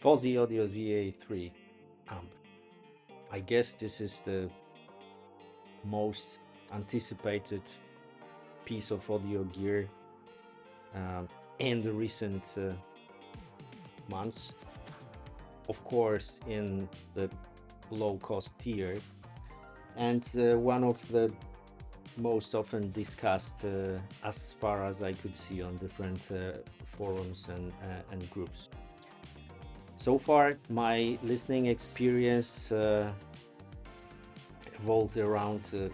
Fosi Audio ZA3 amp. I guess this is the most anticipated piece of audio gear in the recent months. Of course, in the low-cost tier, and one of the most often discussed, as far as I could see, on different forums and groups. So far, my listening experience evolved around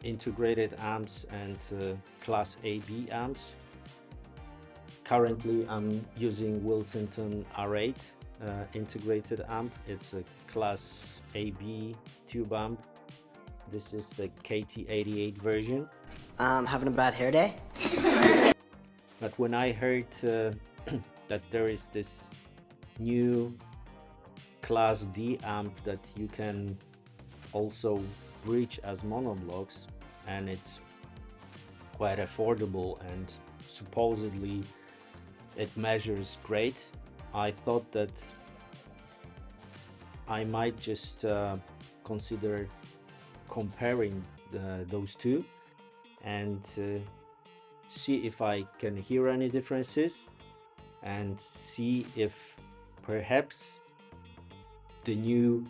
integrated amps and Class AB amps. Currently, I'm using Willsenton R8 integrated amp. It's a Class AB tube amp. This is the KT88 version. Having a bad hair day? But when I heard that there is this new Class D amp that you can also bridge as monoblocks, and it's quite affordable and supposedly it measures great, I thought that I might just consider comparing those two and see if I can hear any differences and see if perhaps the new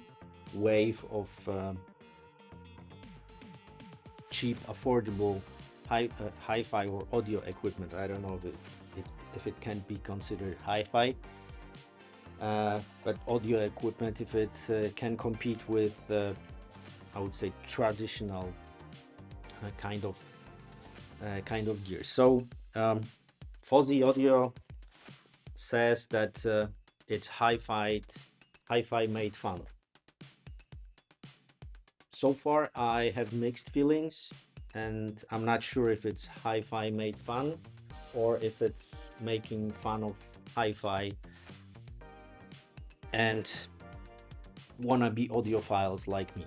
wave of cheap, affordable hi-fi or audio equipment, I don't know if it can be considered hi-fi, but audio equipment, if it can compete with I would say traditional kind of gear. So Fosi Audio says that it's hi-fi made fun. So far I have mixed feelings, and I'm not sure if it's hi-fi made fun or if it's making fun of hi-fi and wannabe audiophiles like me.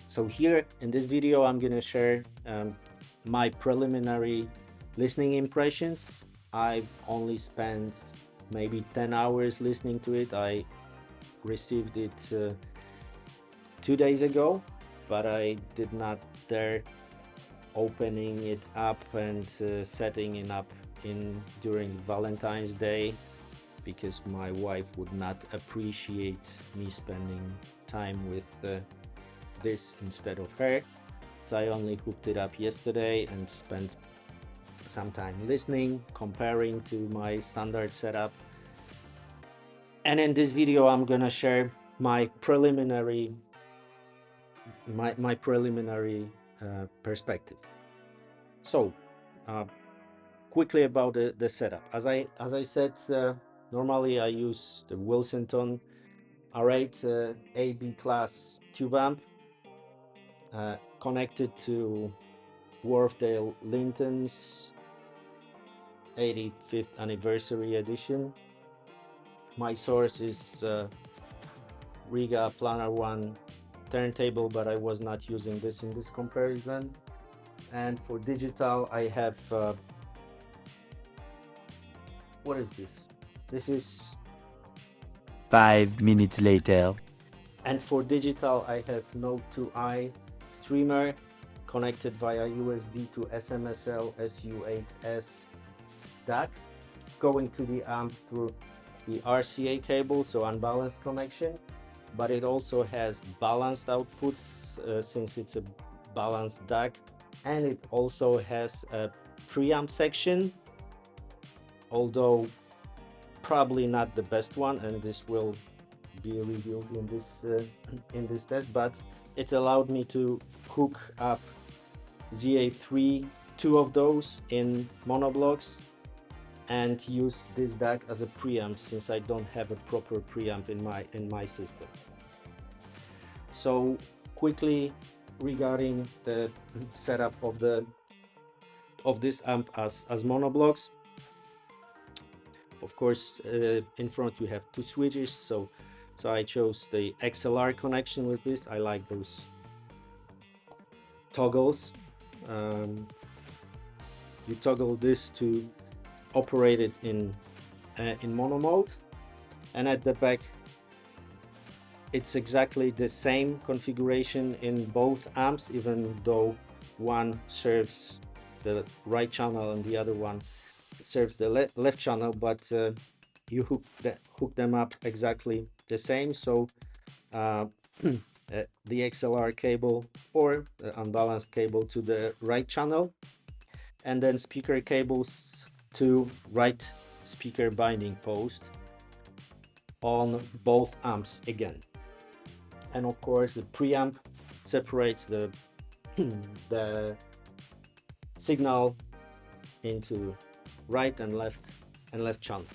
So here in this video I'm gonna share my preliminary listening impressions. I only spent maybe 10 hours listening to it. I received it 2 days ago, but I did not dare opening it up and setting it up during Valentine's Day, because my wife would not appreciate me spending time with this instead of her. So I only hooked it up yesterday and spent some time listening, comparing to my standard setup. And in this video I'm gonna share my preliminary perspective. So quickly about the setup. As I said, normally I use the Willsenton R8 AB class tube amp connected to Wharfedale Linton's 85th anniversary edition. My source is Riga Planar 1 turntable, but I was not using this in this comparison. And for digital I have what is this? This is 5 minutes later. And for digital I have Note 2i streamer connected via USB to SMSL SU-8s DAC, going to the amp through the RCA cable, so unbalanced connection, but it also has balanced outputs since it's a balanced DAC, and it also has a preamp section, although probably not the best one, and this will be revealed in this test. But it allowed me to hook up ZA3, two of those in MONOBLOCS, and use this DAC as a preamp, since I don't have a proper preamp in my system. So quickly regarding the setup of this amp as MONOBLOCS. Of course, in front you have two switches, so I chose the XLR connection with this. I like those toggles. You toggle this to operate it in mono mode, And at the back, it's exactly the same configuration in both amps, even though one serves the right channel and the other one serves the left channel, but you hook them up exactly the same. So the XLR cable or the unbalanced cable to the right channel, and then speaker cables to right speaker binding post on both amps again. And of course the preamp separates the the signal into right and left channel.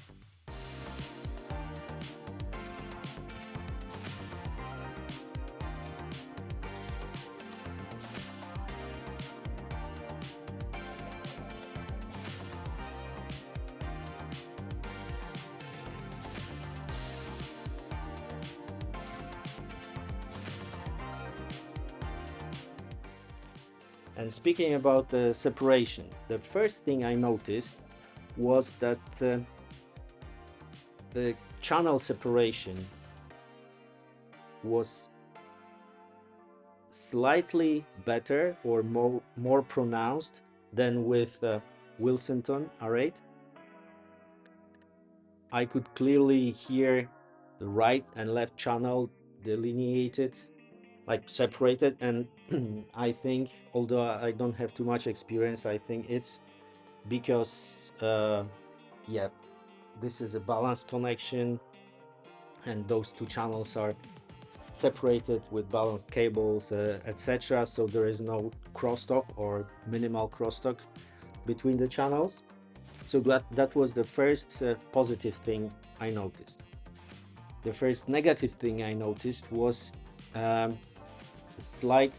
And speaking about the separation, the first thing I noticed was that the channel separation was slightly better or more pronounced than with Willsenton R8. I could clearly hear the right and left channel delineated, like separated, and I think, although I don't have too much experience, I think it's because yeah, this is a balanced connection and those two channels are separated with balanced cables, etc. So there is no crosstalk or minimal crosstalk between the channels. So that was the first positive thing I noticed. The first negative thing I noticed was a slight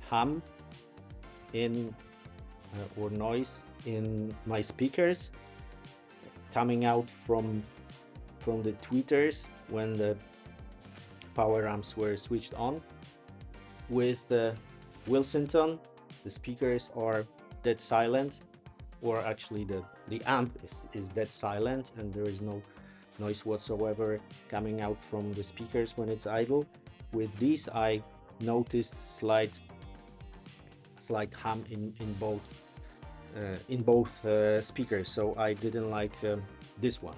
hum in or noise in my speakers coming out from the tweeters when the power amps were switched on. With Willsenton, the speakers are dead silent, or actually the amp is dead silent and there is no noise whatsoever coming out from the speakers when it's idle. With these I noticed slight hum in both speakers, so I didn't like this one.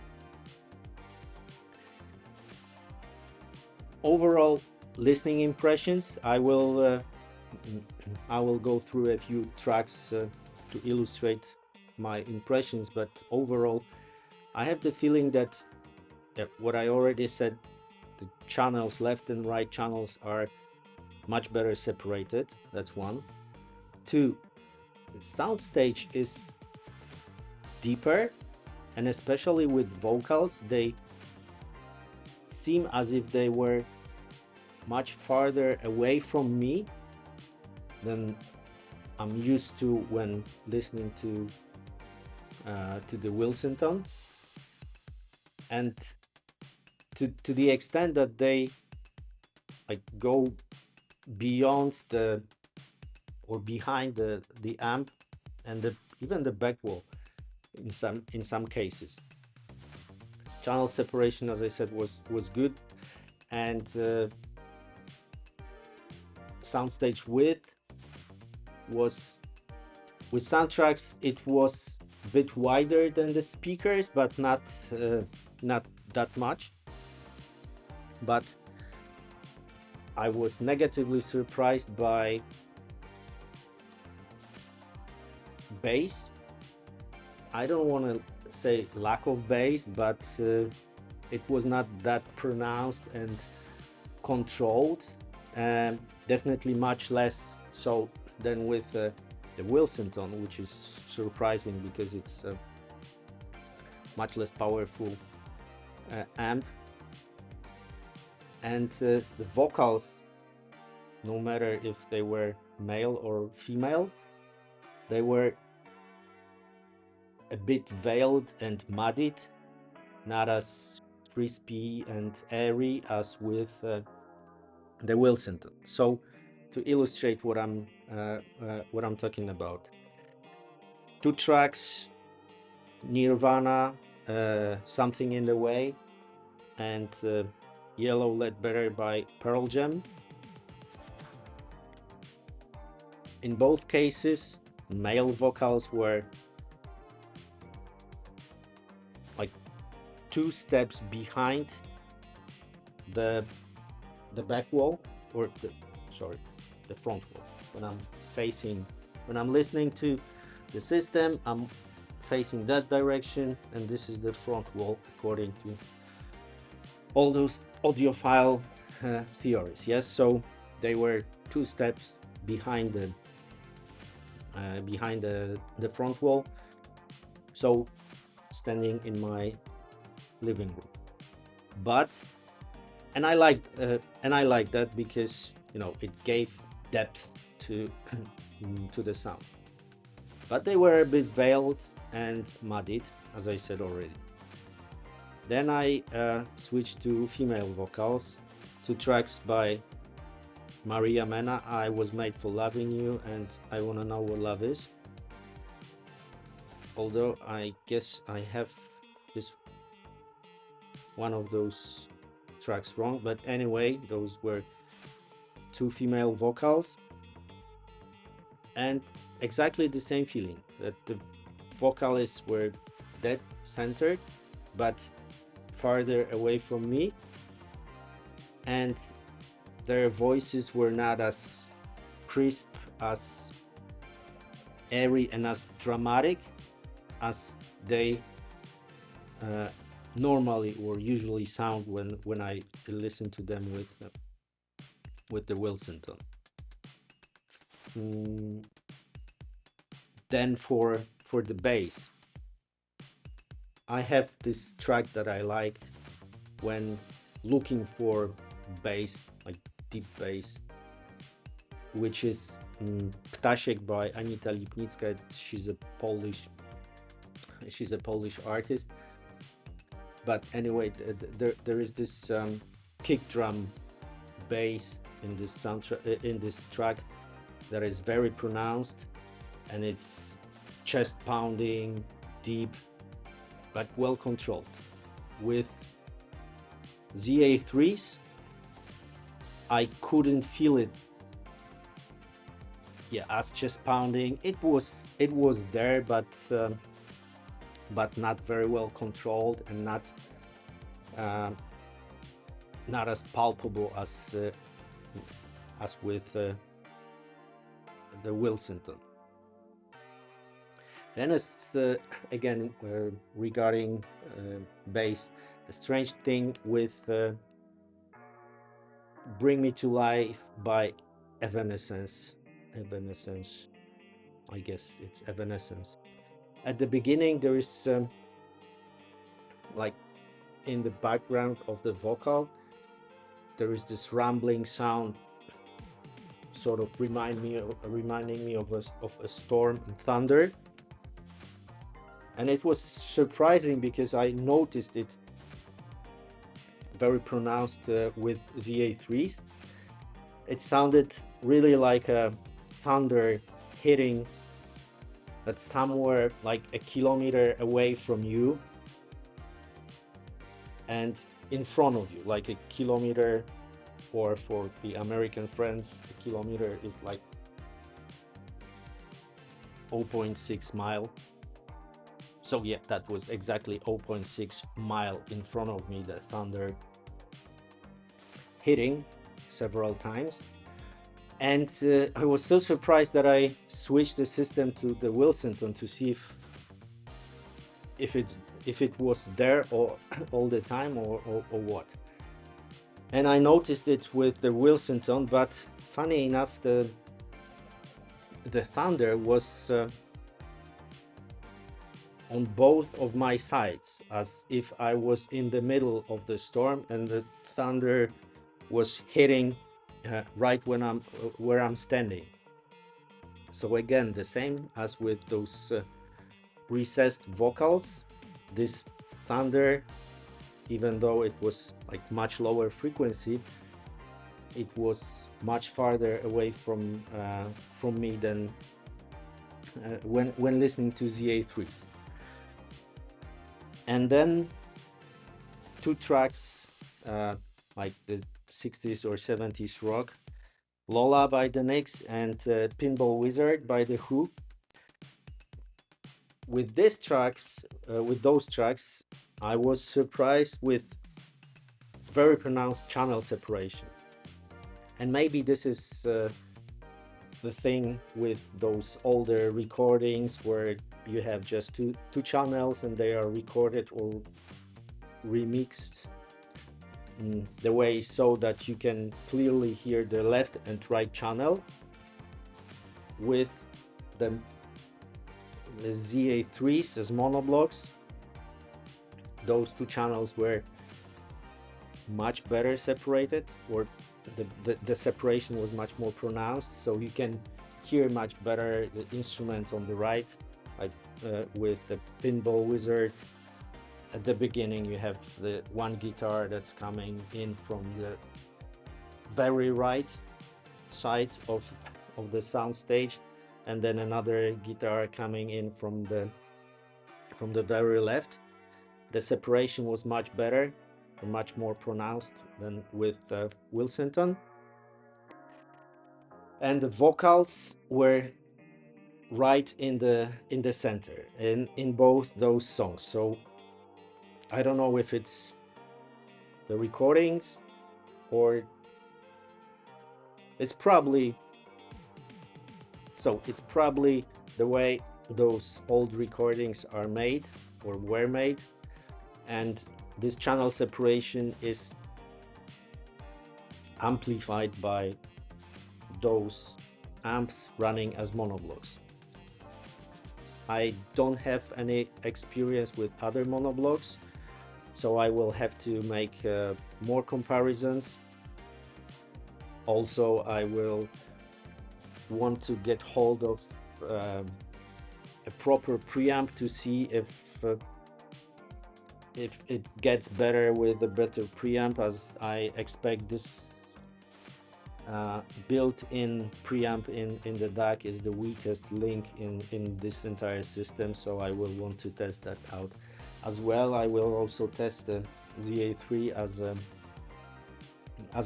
Overall listening impressions, I will go through a few tracks to illustrate my impressions, but overall I have the feeling that what I already said, the channels, left and right channels, are much better separated. That's one. Two, the soundstage is deeper, and especially with vocals, they seem as if they were much farther away from me than I'm used to when listening to the Willsenton, and to the extent that they like go beyond the or behind the amp and even the back wall in some cases. Channel separation, as I said, was good, and soundstage width was, with soundtracks, it was a bit wider than the speakers, but not that much. But I was negatively surprised by bass. I don't want to say lack of bass, but it was not that pronounced and controlled, and definitely much less so than with the Willsenton, which is surprising because it's a much less powerful amp. And the vocals, no matter if they were male or female, they were a bit veiled and muddied, not as crispy and airy as with the Willsenton. So to illustrate what I'm talking about, two tracks, Nirvana, Something in the Way, and Yellow Ledbetter by Pearl Jam. In both cases, male vocals were like 2 steps behind the back wall, or the front wall. When I'm listening to the system, I'm facing that direction, and this is the front wall according to all those audiophile theories. Yes, so they were 2 steps behind the front wall, so standing in my living room. But I liked that because, you know, it gave depth to to the sound. But they were a bit veiled and muddied, as I said already. Then I switched to female vocals, 2 tracks by Maria Mena, I Was Made for Loving You and I Wanna Know What Love Is. Although I guess I have this one of those tracks wrong, but anyway, those were 2 female vocals and exactly the same feeling, that the vocalists were dead centered but farther away from me, and their voices were not as crisp, as airy and as dramatic as they normally or usually sound when I listen to them with the Willsenton. Then for the bass, I have this track that I like when looking for bass, like deep bass, which is Ptasiek by Anita Lipnicka. She's a Polish artist. But anyway, there is this kick drum bass in this soundtrack, in this track, that is very pronounced, and it's chest pounding, deep, but well controlled. With ZA3s, I couldn't feel it, as chest pounding. It was there, but not very well controlled, and not as palpable as with the Willsenton. Then again, regarding bass, a strange thing with Bring Me to Life by Evenescence, I guess it's Evenescence. At the beginning, there is like in the background of the vocal, there is this rumbling sound, sort of reminding me of a storm and thunder. And it was surprising because I noticed it very pronounced with ZA3s. It sounded really like a thunder hitting, but somewhere like a kilometer away from you and in front of you, like a kilometer, or for the American friends, a kilometer is like 0.6 mile. So yeah, that was exactly 0.6 mile in front of me, the thunder hitting several times. And I was so surprised that I switched the system to the Willsenton to see if it was there all the time or what. And I noticed it with the Willsenton, but funny enough, the thunder was on both of my sides, as if I was in the middle of the storm and the thunder was hitting right where I'm standing. So again, the same as with those recessed vocals, this thunder, even though it was like much lower frequency, it was much farther away from me than when listening to ZA3s. And then two tracks, like the 60s or 70s rock, Lola by the Knicks and Pinball Wizard by the Who. With these tracks, with those tracks, I was surprised with very pronounced channel separation. And maybe this is the thing with those older recordings where you have just two channels and they are recorded or remixed the way so that you can clearly hear the left and right channel. With the ZA3s as monoblocks, those two channels were much better separated, or the separation was much more pronounced, so you can hear much better the instruments on the right, like with the Pinball Wizard. At the beginning you have the one guitar that's coming in from the very right side of the sound stage, and then another guitar coming in from the very left. The separation was much better and much more pronounced than with Willsenton, and the vocals were right in the center in both those songs. So I don't know if it's the recordings or it's probably the way those old recordings are made or were made, and this channel separation is amplified by those amps running as monoblocks. I don't have any experience with other monoblocks, so I will have to make more comparisons. Also, I will want to get hold of a proper preamp to see if it gets better with a better preamp, as I expect this built-in preamp in the DAC is the weakest link in this entire system, so I will want to test that out as well. I will also test the ZA3 as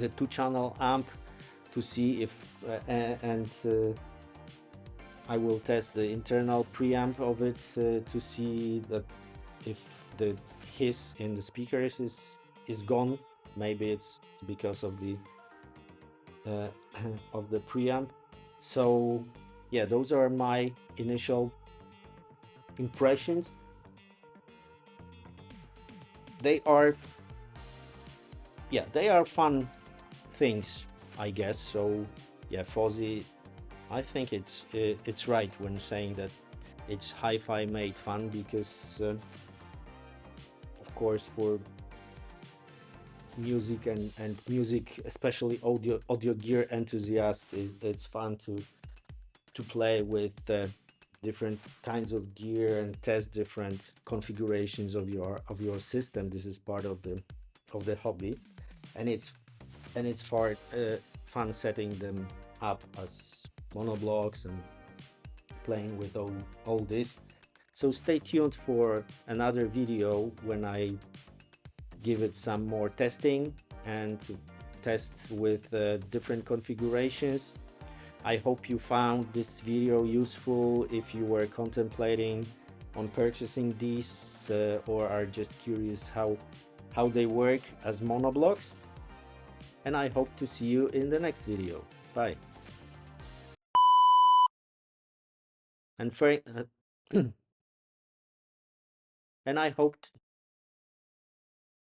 a two-channel amp to see if I will test the internal preamp of it to see that if the hiss in the speakers is gone. Maybe it's because of the of the preamp. So yeah, those are my initial impressions. They are fun things, I guess. So yeah, Fosi, I think it's right when saying that it's hi-fi made fun, because of course for music and music, especially audio gear enthusiasts, it's fun to play with different kinds of gear and test different configurations of your system. This is part of the hobby, and it's fun setting them up as monoblocks and playing with all this. So stay tuned for another video when I give it some more testing and test with different configurations. I hope you found this video useful if you were contemplating on purchasing these or are just curious how they work as monoblocks. And I hope to see you in the next video. Bye. And for and I hope